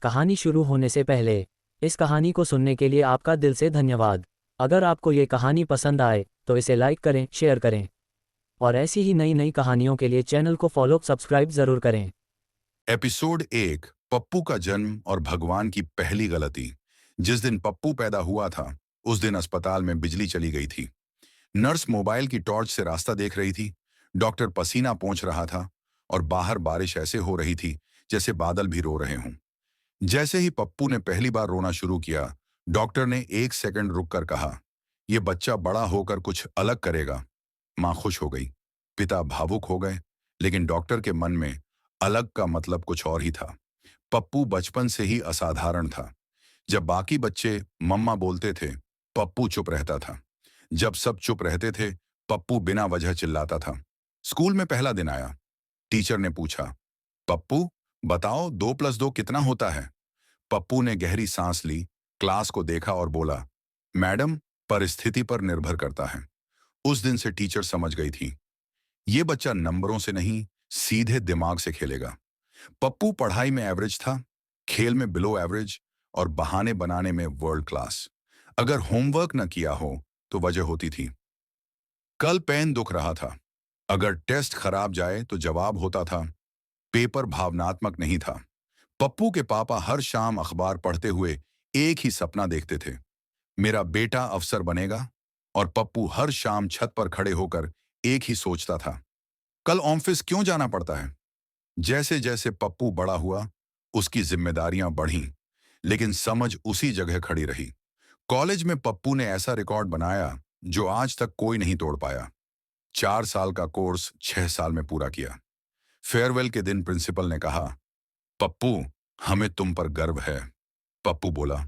कहानी शुरू होने से पहले इस कहानी को सुनने के लिए आपका दिल से धन्यवाद। अगर आपको ये कहानी पसंद आए तो इसे लाइक करें, शेयर करें और ऐसी ही नई नई कहानियों के लिए चैनल को फॉलो सब्सक्राइब जरूर करें। एपिसोड 1, पप्पू का जन्म और भगवान की पहली गलती। जिस दिन पप्पू पैदा हुआ था उस दिन अस्पताल में बिजली चली गई थी। नर्स मोबाइल की टॉर्च से रास्ता देख रही थी। डॉक्टर पसीना पोंछ रहा था और बाहर बारिश ऐसे हो रही थी जैसे बादल भी रो रहे हों। जैसे ही पप्पू ने पहली बार रोना शुरू किया, डॉक्टर ने 1 सेकंड रुककर कहा, यह बच्चा बड़ा होकर कुछ अलग करेगा। मां खुश हो गई, पिता भावुक हो गए, लेकिन डॉक्टर के मन में अलग का मतलब कुछ और ही था। पप्पू बचपन से ही असाधारण था। जब बाकी बच्चे मम्मा बोलते थे, पप्पू चुप रहता था। जब सब चुप रहते थे, पप्पू बिना वजह चिल्लाता था। स्कूल में पहला दिन आया। टीचर ने पूछा, पप्पू बताओ 2+2 कितना होता है? पप्पू ने गहरी सांस ली, क्लास को देखा और बोला, मैडम, परिस्थिति पर निर्भर करता है। उस दिन से टीचर समझ गई थी, ये बच्चा नंबरों से नहीं, सीधे दिमाग से खेलेगा। पप्पू पढ़ाई में एवरेज था, खेल में बिलो एवरेज और बहाने बनाने में वर्ल्ड क्लास। अगर होमवर्क न किया हो तो वजह होती थी, कल पेन दुख रहा था। अगर टेस्ट खराब जाए तो जवाब होता था, पेपर भावनात्मक नहीं था। पप्पू के पापा हर शाम अखबार पढ़ते हुए एक ही सपना देखते थे, मेरा बेटा अफसर बनेगा। और पप्पू हर शाम छत पर खड़े होकर एक ही सोचता था, कल ऑफिस क्यों जाना पड़ता है। जैसे जैसे पप्पू बड़ा हुआ, उसकी जिम्मेदारियां बढ़ीं, लेकिन समझ उसी जगह खड़ी रही। कॉलेज में पप्पू ने ऐसा रिकॉर्ड बनाया जो आज तक कोई नहीं तोड़ पाया। 4 साल का कोर्स 6 साल में पूरा किया। फेयरवेल के दिन प्रिंसिपल ने कहा, पप्पू, हमें तुम पर गर्व है। पप्पू बोला,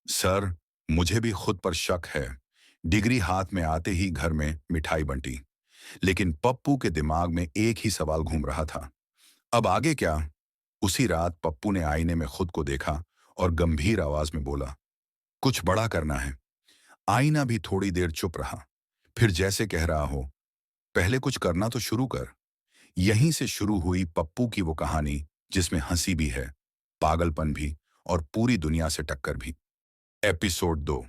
सर, मुझे भी खुद पर शक है। डिग्री हाथ में आते ही घर में मिठाई बंटी। लेकिन पप्पू के दिमाग में एक ही सवाल घूम रहा था, अब आगे क्या? उसी रात पप्पू ने आईने में खुद को देखा और गंभीर आवाज में बोला, कुछ बड़ा करना है। आईना भी थोड़ी देर चुप रहा, फिर जैसे कह रहा हो, पहले कुछ करना तो शुरू कर। यहीं से शुरू हुई पप्पू की वो कहानी जिसमें हंसी भी है, पागलपन भी और पूरी दुनिया से टक्कर भी। एपिसोड 2,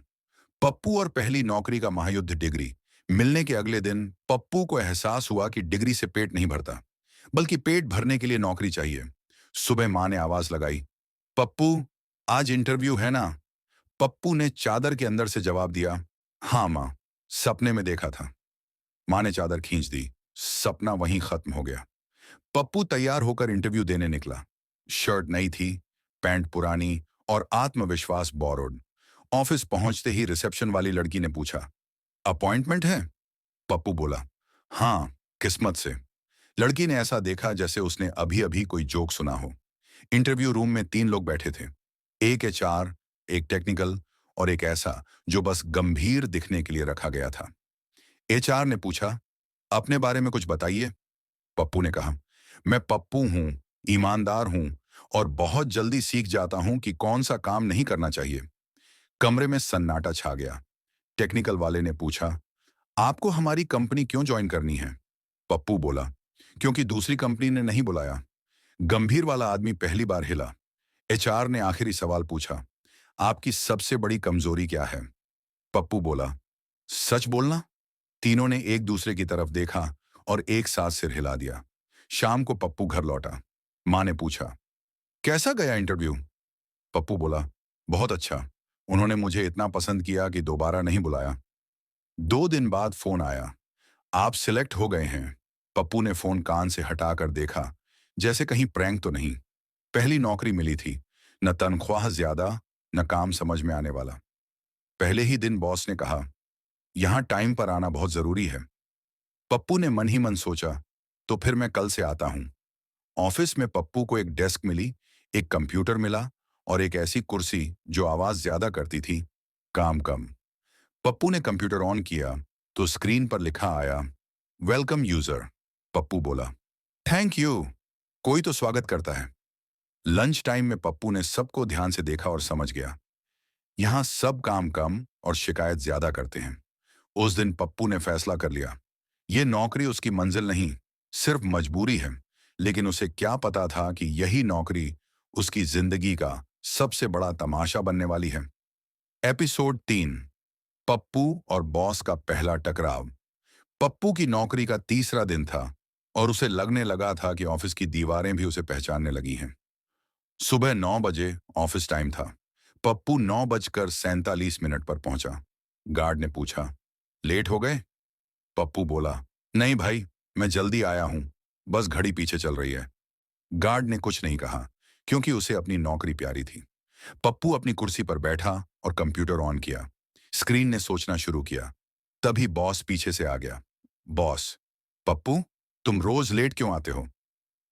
पप्पू और पहली नौकरी का महायुद्ध। डिग्री मिलने के अगले दिन पप्पू को एहसास हुआ कि डिग्री से पेट नहीं भरता, बल्कि पेट भरने के लिए नौकरी चाहिए। सुबह मां ने आवाज लगाई, पप्पू, आज इंटरव्यू है ना? पप्पू ने चादर के अंदर से जवाब दिया, हाँ मां, सपने में देखा था। मां ने चादर खींच दी, सपना वहीं खत्म हो गया। पप्पू तैयार होकर इंटरव्यू देने निकला। शर्ट नई थी, पैंट पुरानी और आत्मविश्वास बोरोड। ऑफिस पहुंचते ही रिसेप्शन वाली लड़की ने पूछा, अपॉइंटमेंट है? पप्पू बोला, हाँ, किस्मत से। लड़की ने ऐसा देखा जैसे उसने अभी अभी कोई जोक सुना हो। इंटरव्यू रूम में 3 लोग बैठे थे, एक एचआर, एक टेक्निकल और एक ऐसा जो बस गंभीर दिखने के लिए रखा गया था। एचआर ने पूछा, अपने बारे में कुछ बताइए। पप्पू ने कहा, मैं पप्पू हूं, ईमानदार हूं और बहुत जल्दी सीख जाता हूं कि कौन सा काम नहीं करना चाहिए। कमरे में सन्नाटा छा गया। टेक्निकल वाले ने पूछा, आपको हमारी कंपनी क्यों ज्वाइन करनी है? पप्पू बोला, क्योंकि दूसरी कंपनी ने नहीं बुलाया। गंभीर वाला आदमी पहली बार हिला। एचआर ने आखिरी सवाल पूछा, आपकी सबसे बड़ी कमजोरी क्या है? पप्पू बोला, सच बोलना। तीनों ने एक दूसरे की तरफ देखा और एक साथ सिर हिला दिया। शाम को पप्पू घर लौटा। मां ने पूछा, कैसा गया इंटरव्यू? पप्पू बोला, बहुत अच्छा। उन्होंने मुझे इतना पसंद किया कि दोबारा नहीं बुलाया। 2 दिन बाद फोन आया, आप सिलेक्ट हो गए हैं। पप्पू ने फोन कान से हटाकर देखा, जैसे कहीं प्रैंक तो नहीं। पहली नौकरी मिली थी, न तनख्वाह ज्यादा, न काम समझ में आने वाला। पहले ही दिन बॉस ने कहा, यहां टाइम पर आना बहुत जरूरी है। पप्पू ने मन ही मन सोचा, तो फिर मैं कल से आता हूं। ऑफिस में पप्पू को एक डेस्क मिली, एक कंप्यूटर मिला और एक ऐसी कुर्सी जो आवाज ज्यादा करती थी, काम कम। पप्पू ने कंप्यूटर ऑन किया तो स्क्रीन पर लिखा आया, वेलकम यूजर। पप्पू बोला, थैंक यू, कोई तो स्वागत करता है। लंच टाइम में पप्पू ने सबको ध्यान से देखा और समझ गया, यहां सब काम कम और शिकायत ज्यादा करते हैं। उस दिन पप्पू ने फैसला कर लिया, ये नौकरी उसकी मंजिल नहीं, सिर्फ मजबूरी है। लेकिन उसे क्या पता था कि यही नौकरी उसकी जिंदगी का सबसे बड़ा तमाशा बनने वाली है। एपिसोड 3, पप्पू और बॉस का पहला टकराव। पप्पू की नौकरी का तीसरा दिन था और उसे लगने लगा था कि ऑफिस की दीवारें भी उसे पहचानने लगी हैं। सुबह 9 बजे ऑफिस टाइम था। पप्पू 9:47 पर पहुंचा। गार्ड ने पूछा, लेट हो गए? पप्पू बोला, नहीं भाई, मैं जल्दी आया हूं, बस घड़ी पीछे चल रही है। गार्ड ने कुछ नहीं कहा, क्योंकि उसे अपनी नौकरी प्यारी थी। पप्पू अपनी कुर्सी पर बैठा और कंप्यूटर ऑन किया। स्क्रीन ने सोचना शुरू किया। तभी बॉस पीछे से आ गया। बॉस, पप्पू, तुम रोज लेट क्यों आते हो?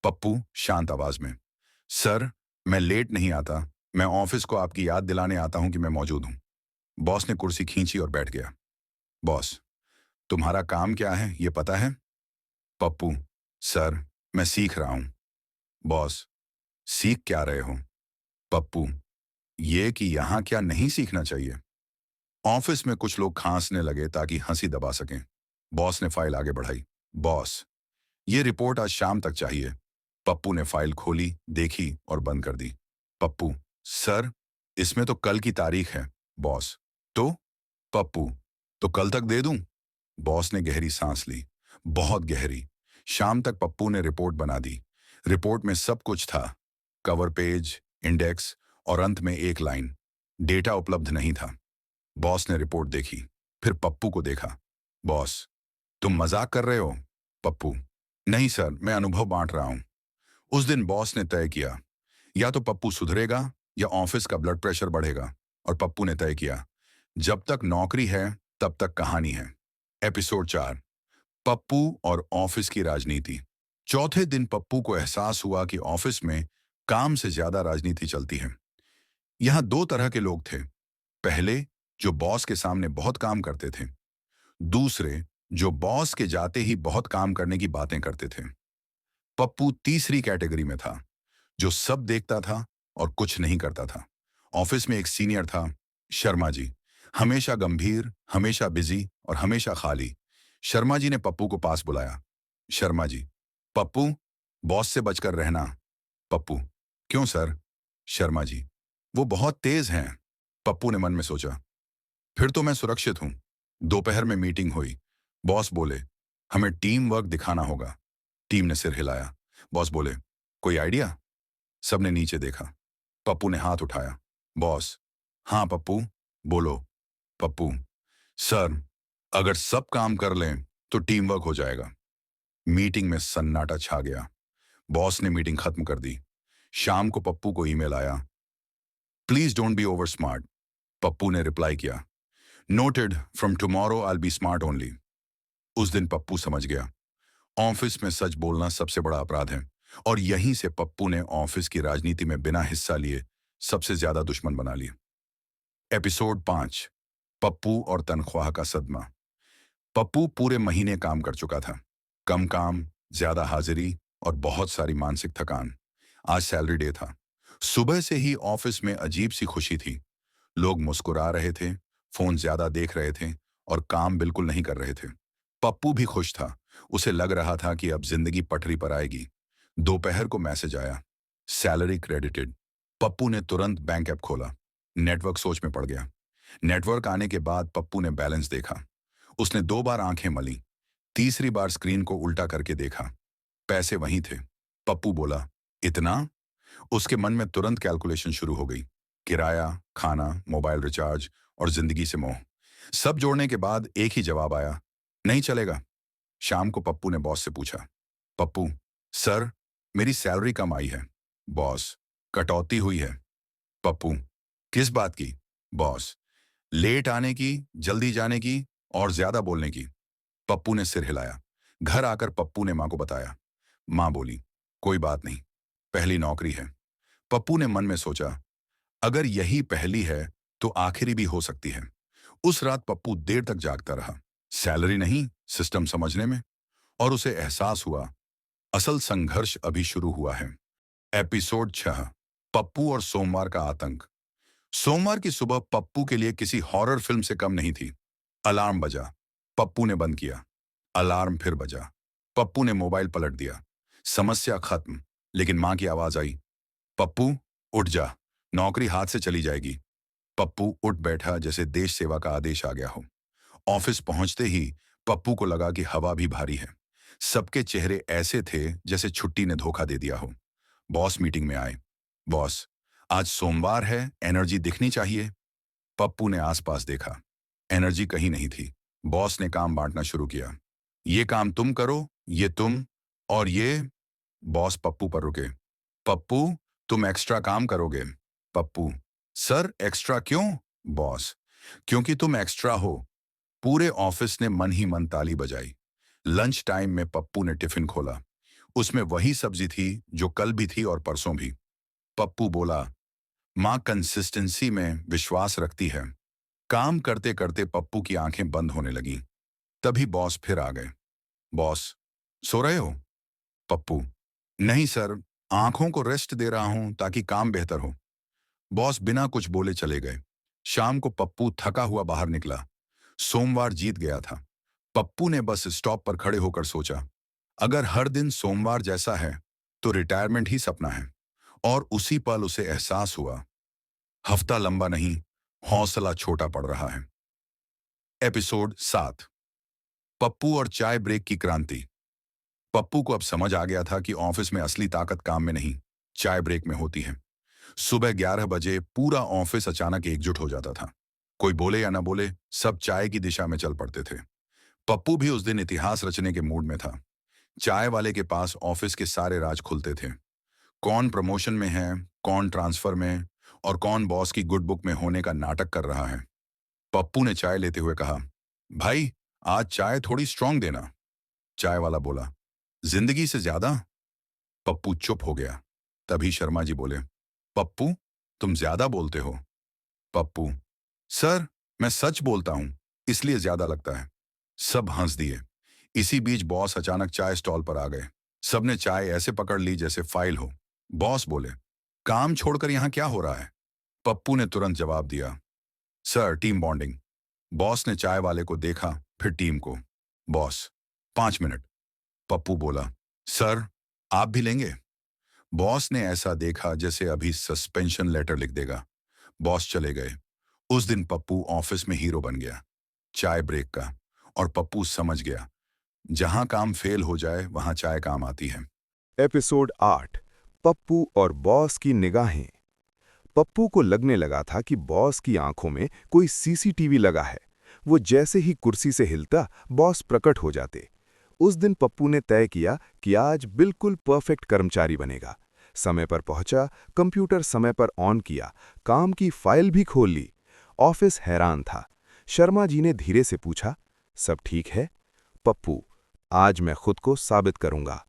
पप्पू शांत आवाज में, सर, मैं लेट नहीं आता, मैं ऑफिस को आपकी याद दिलाने आता हूं कि मैं मौजूद हूं। बॉस ने कुर्सी खींची और बैठ गया। बॉस, तुम्हारा काम क्या है ये पता है? पप्पू, सर, मैं सीख रहा हूं। बॉस, सीख क्या रहे हो? पप्पू, ये कि यहां क्या नहीं सीखना चाहिए। ऑफिस में कुछ लोग खांसने लगे ताकि हंसी दबा सकें। बॉस ने फाइल आगे बढ़ाई। बॉस, ये रिपोर्ट आज शाम तक चाहिए। पप्पू ने फाइल खोली, देखी और बंद कर दी। पप्पू, सर, इसमें तो कल की तारीख है। बॉस, तो? पप्पू, तो कल तक दे दूं? बॉस ने गहरी सांस ली, बहुत गहरी। शाम तक पप्पू ने रिपोर्ट बना दी। रिपोर्ट में सब कुछ था, कवर पेज, इंडेक्स और अंत में एक लाइन, डेटा उपलब्ध नहीं था। बॉस ने रिपोर्ट देखी, फिर पप्पू को देखा। बॉस, तुम मजाक कर रहे हो? पप्पू, नहीं सर, मैं अनुभव बांट रहा हूं। उस दिन बॉस ने तय किया, या तो पप्पू सुधरेगा या ऑफिस का ब्लड प्रेशर बढ़ेगा। और पप्पू ने तय किया, जब तक नौकरी है तब तक कहानी है। एपिसोड 4, पप्पू और ऑफिस की राजनीति। चौथे दिन पप्पू को एहसास हुआ कि ऑफिस में काम से ज्यादा राजनीति चलती है। यहां दो तरह के लोग थे। पहले, जो बॉस के सामने बहुत काम करते थे। दूसरे, जो बॉस के जाते ही बहुत काम करने की बातें करते थे। पप्पू तीसरी कैटेगरी में था, जो सब देखता था और कुछ नहीं करता था। ऑफिस में एक सीनियर था, शर्मा जी, हमेशा गंभीर, हमेशा बिजी और हमेशा खाली। शर्मा जी ने पप्पू को पास बुलाया। शर्मा जी, पप्पू, बॉस से बचकर रहना। पप्पू, क्यों सर? शर्मा जी, वो बहुत तेज हैं। पप्पू ने मन में सोचा, फिर तो मैं सुरक्षित हूं। दोपहर में मीटिंग हुई। बॉस बोले, हमें टीम वर्क दिखाना होगा। टीम ने सिर हिलाया। बॉस बोले, कोई आइडिया? सबने नीचे देखा। पप्पू ने हाथ उठाया। बॉस, हाँ पप्पू, बोलो। पप्पू, सर, अगर सब काम कर लें तो टीम वर्क हो जाएगा। मीटिंग में सन्नाटा छा गया। बॉस ने मीटिंग खत्म कर दी। शाम को पप्पू को ईमेल आया, please don't be over smart. Pappu ने रिप्लाई किया, noted, from tomorrow I will be smart only. उस दिन पप्पू समझ गया, ऑफिस में सच बोलना सबसे बड़ा अपराध है। और यहीं से पप्पू ने ऑफिस की राजनीति में बिना हिस्सा लिए सबसे ज्यादा दुश्मन बना लिए। एपिसोड 5, पप्पू और तनख्वाह का सदमा। पप्पू पूरे महीने काम कर चुका था। कम काम, ज्यादा हाजिरी और बहुत सारी मानसिक थकान। आज सैलरी डे था। सुबह से ही ऑफिस में अजीब सी खुशी थी। लोग मुस्कुरा रहे थे, फोन ज्यादा देख रहे थे और काम बिल्कुल नहीं कर रहे थे। पप्पू भी खुश था। उसे लग रहा था कि अब जिंदगी पटरी पर आएगी। दोपहर को मैसेज आया, सैलरी क्रेडिटेड। पप्पू ने तुरंत बैंक ऐप खोला। नेटवर्क सोच में पड़ गया। नेटवर्क आने के बाद पप्पू ने बैलेंस देखा। उसने 2 बार आंखें मली। तीसरी बार स्क्रीन को उल्टा करके देखा। पैसे वहीं थे। पप्पू बोला, इतना? उसके मन में तुरंत कैलकुलेशन शुरू हो गई। किराया, खाना, मोबाइल रिचार्ज और जिंदगी से मोह। सब जोड़ने के बाद एक ही जवाब आया, नहीं चलेगा। शाम को पप्पू ने बॉस से पूछा, पप्पू, सर, मेरी सैलरी कम आई है। बॉस, कटौती हुई है। पप्पू, किस बात की? बॉस, लेट आने की, जल्दी जाने की और ज्यादा बोलने की। पप्पू ने सिर हिलाया। घर आकर पप्पू ने मां को बताया। मां बोली, कोई बात नहीं, पहली नौकरी है। पप्पू ने मन में सोचा, अगर यही पहली है तो आखिरी भी हो सकती है। उस रात पप्पू देर तक जागता रहा, सैलरी नहीं, सिस्टम समझने में। और उसे एहसास हुआ, असल संघर्ष अभी शुरू हुआ है। एपिसोड 6, पप्पू और सोमवार का आतंक। सोमवार की सुबह पप्पू के लिए किसी हॉरर फिल्म से कम नहीं थी। अलार्म बजा। पप्पू ने बंद किया। अलार्म फिर बजा। पप्पू ने मोबाइल पलट दिया। समस्या खत्म। लेकिन मां की आवाज आई, पप्पू, उठ जा, नौकरी हाथ से चली जाएगी। पप्पू उठ बैठा जैसे देश सेवा का आदेश आ गया हो। ऑफिस पहुंचते ही पप्पू को लगा कि हवा भी भारी है। सबके चेहरे ऐसे थे जैसे छुट्टी ने धोखा दे दिया हो। बॉस मीटिंग में आए। बॉस, आज सोमवार है, एनर्जी दिखनी चाहिए। पप्पू ने आसपास देखा। एनर्जी कहीं नहीं थी। बॉस ने काम बांटना शुरू किया। ये काम तुम करो, ये तुम, और ये। बॉस पप्पू पर रुके। पप्पू, तुम एक्स्ट्रा काम करोगे। पप्पू, सर एक्स्ट्रा क्यों? बॉस, क्योंकि तुम एक्स्ट्रा हो। पूरे ऑफिस ने मन ही मन ताली बजाई। लंच टाइम में पप्पू ने टिफिन खोला। उसमें वही सब्जी थी जो कल भी थी और परसों भी। पप्पू बोला, माँ कंसिस्टेंसी में विश्वास रखती है। काम करते करते पप्पू की आंखें बंद होने लगीं। तभी बॉस फिर आ गए। बॉस, सो रहे हो? पप्पू, नहीं सर, आंखों को रेस्ट दे रहा हूं ताकि काम बेहतर हो। बॉस बिना कुछ बोले चले गए। शाम को पप्पू थका हुआ बाहर निकला। सोमवार जीत गया था। पप्पू ने बस स्टॉप पर खड़े होकर सोचा, अगर हर दिन सोमवार जैसा है तो रिटायरमेंट ही सपना है। और उसी पल उसे एहसास हुआ, हफ्ता लंबा नहीं, हौसला छोटा पड़ रहा है। एपिसोड 7, पप्पू और चाय ब्रेक की क्रांति। पप्पू को अब समझ आ गया था कि ऑफिस में असली ताकत काम में नहीं, चाय ब्रेक में होती है। सुबह 11 बजे पूरा ऑफिस अचानक एकजुट हो जाता था। कोई बोले या ना बोले, सब चाय की दिशा में चल पड़ते थे। पप्पू भी उस दिन इतिहास रचने के मूड में था। चाय वाले के पास ऑफिस के सारे राज खुलते थे। कौन प्रमोशन में है, कौन ट्रांसफर में, और कौन बॉस की गुड बुक में होने का नाटक कर रहा है। पप्पू ने चाय लेते हुए कहा, भाई आज चाय थोड़ी स्ट्रांग देना। चाय वाला बोला, जिंदगी से ज्यादा? पप्पू चुप हो गया। तभी शर्मा जी बोले, पप्पू तुम ज्यादा बोलते हो। पप्पू, सर मैं सच बोलता हूं, इसलिए ज्यादा लगता है। सब हंस दिए। इसी बीच बॉस अचानक चाय स्टॉल पर आ गए। सबने चाय ऐसे पकड़ ली जैसे फाइल हो। बॉस बोले, काम छोड़कर यहां क्या हो रहा है? पप्पू ने तुरंत जवाब दिया, सर टीम बॉन्डिंग। बॉस ने चाय वाले को देखा, फिर टीम को। Boss, 5 minute. पप्पू बोला, सर आप भी लेंगे? बॉस ने ऐसा देखा जैसे अभी सस्पेंशन लेटर लिख देगा। बॉस चले गए। उस दिन पप्पू ऑफिस में हीरो बन गया, चाय ब्रेक का। और पप्पू समझ गया, जहां काम फेल हो जाए वहां चाय काम आती है। एपिसोड 8, पप्पू और बॉस की निगाहें। पप्पू को लगने लगा था कि बॉस की आंखों में कोई सीसीटीवी लगा है। वो जैसे ही कुर्सी से हिलता, बॉस प्रकट हो जाते। उस दिन पप्पू ने तय किया कि आज बिल्कुल परफेक्ट कर्मचारी बनेगा। समय पर पहुंचा, कंप्यूटर समय पर ऑन किया, काम की फाइल भी खोल ली। ऑफिस हैरान था। शर्मा जी ने धीरे से पूछा, सब ठीक है? पप्पू, आज मैं खुद को साबित करूंगा।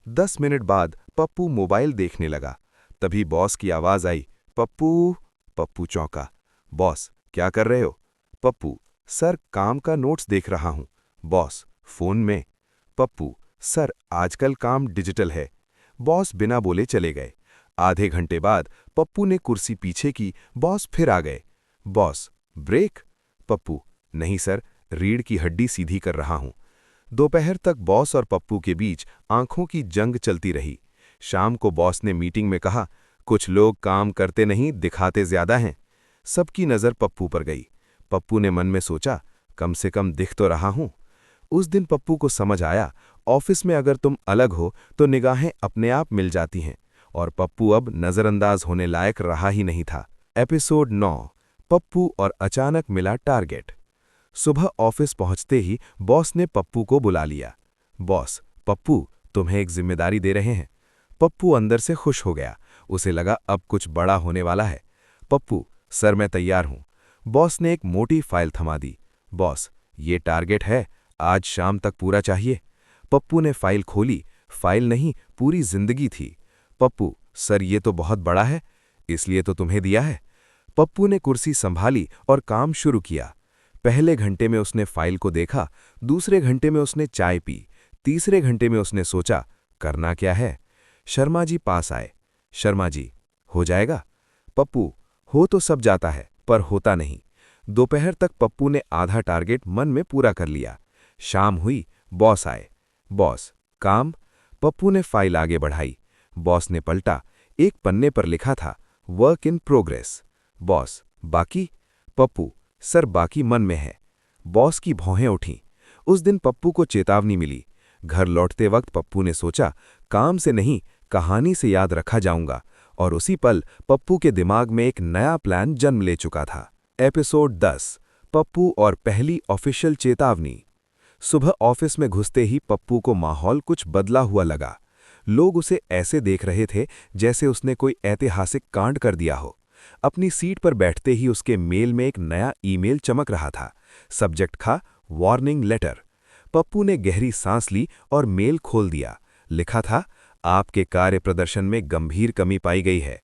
10 मिनट बाद पप्पू मोबाइल देखने लगा। तभी बॉस की आवाज आई, पप्पू। पप्पू चौंका। बॉस, क्या कर रहे हो? पप्पू, सर काम का नोट्स देख रहा हूं। बॉस, फोन में? पप्पू, सर आजकल काम डिजिटल है। बॉस बिना बोले चले गए। आधे घंटे बाद पप्पू ने कुर्सी पीछे की, बॉस फिर आ गए। Boss, break? पप्पू, नहीं सर, रीढ़ की हड्डी सीधी कर रहा हूं। दोपहर तक बॉस और पप्पू के बीच आंखों की जंग चलती रही। शाम को बॉस ने मीटिंग में कहा, कुछ लोग काम करते नहीं, दिखाते ज्यादा हैं। सबकी नज़र पप्पू पर गई। पप्पू ने मन में सोचा, कम से कम दिख तो रहा हूं। उस दिन पप्पू को समझ आया, ऑफिस में अगर तुम अलग हो तो निगाहें अपने आप मिल जाती हैं। और पप्पू अब नज़रअंदाज होने लायक रहा ही नहीं था। एपिसोड 9, पप्पू और अचानक मिला टारगेट। सुबह ऑफिस पहुंचते ही बॉस ने पप्पू को बुला लिया। बॉस, पप्पू तुम्हें एक जिम्मेदारी दे रहे हैं। पप्पू अंदर से खुश हो गया। उसे लगा अब कुछ बड़ा होने वाला है। पप्पू, सर मैं तैयार हूं। बॉस ने एक मोटी फाइल थमा दी। बॉस, ये टारगेट है, आज शाम तक पूरा चाहिए। पप्पू ने फाइल खोली। फाइल नहीं, पूरी जिंदगी थी। पप्पू, सर ये तो बहुत बड़ा है, इसलिए तो तुम्हें दिया है। पप्पू ने कुर्सी संभाली और काम शुरू किया। पहले घंटे में उसने फाइल को देखा, दूसरे घंटे में उसने चाय पी, तीसरे घंटे में उसने सोचा, करना क्या है। शर्मा जी पास आए। शर्मा जी, हो जाएगा? पप्पू, हो तो सब जाता है, पर होता नहीं। दोपहर तक पप्पू ने आधा टारगेट मन में पूरा कर लिया। शाम हुई, बॉस आए। बॉस, काम? पप्पू ने फाइल आगे बढ़ाई। बॉस ने पलटा। एक पन्ने पर लिखा था, वर्क इन प्रोग्रेस। बॉस, बाकी? पप्पू, सर बाकी मन में है। बॉस की भौहें उठीं। उस दिन पप्पू को चेतावनी मिली। घर लौटते वक्त पप्पू ने सोचा, काम से नहीं, कहानी से याद रखा जाऊंगा, और उसी पल पप्पू के दिमाग में एक नया प्लान जन्म ले चुका था। एपिसोड 10, पप्पू और पहली ऑफिशियल चेतावनी। सुबह ऑफिस में घुसते ही पप्पू को माहौल कुछ बदला हुआ लगा। लोग उसे ऐसे देख रहे थे जैसे उसने कोई ऐतिहासिक कांड कर दिया हो। अपनी सीट पर बैठते ही उसके मेल में एक नया ईमेल चमक रहा था। सब्जेक्ट था वार्निंग लेटर। पप्पू ने गहरी सांस ली और मेल खोल दिया। लिखा था, आपके कार्य प्रदर्शन में गंभीर कमी पाई गई है।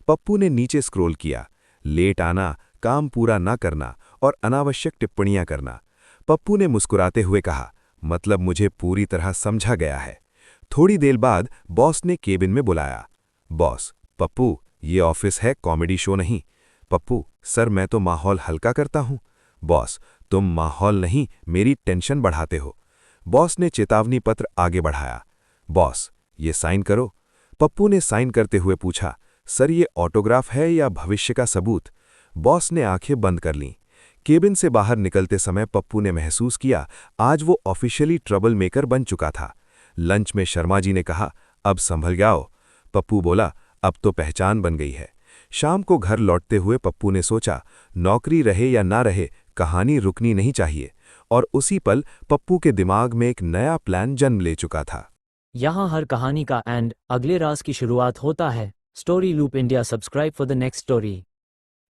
पप्पू ने नीचे स्क्रॉल किया। लेट आना, काम पूरा न करना और अनावश्यक टिप्पणियां करना। पप्पू ने मुस्कुराते हुए कहा, मतलब मुझे पूरी तरह समझा गया है। थोड़ी देर बाद बॉस ने केबिन में बुलाया। बॉस, पप्पू, ये ऑफिस है, कॉमेडी शो नहीं। पप्पू, सर मैं तो माहौल हल्का करता हूं। बॉस, तुम माहौल नहीं, मेरी टेंशन बढ़ाते हो। बॉस ने चेतावनी पत्र आगे बढ़ाया। बॉस, ये साइन करो। पप्पू ने साइन करते हुए पूछा, सर ये ऑटोग्राफ है या भविष्य का सबूत? बॉस ने आंखें बंद कर लीं। केबिन से बाहर निकलते समय पप्पू ने महसूस किया, आज वो ऑफिशियली ट्रबल मेकर बन चुका था। लंच में शर्मा जी ने कहा, अब संभल जाओ। पप्पू बोला, अब तो पहचान बन गई है। शाम को घर लौटते हुए पप्पू ने सोचा, नौकरी रहे या ना रहे, कहानी रुकनी नहीं चाहिए। और उसी पल पप्पू के दिमाग में एक नया प्लान जन्म ले चुका था। यहाँ हर कहानी का एंड, अगले राज की शुरुआत होता है। Story loop India, subscribe for the next story.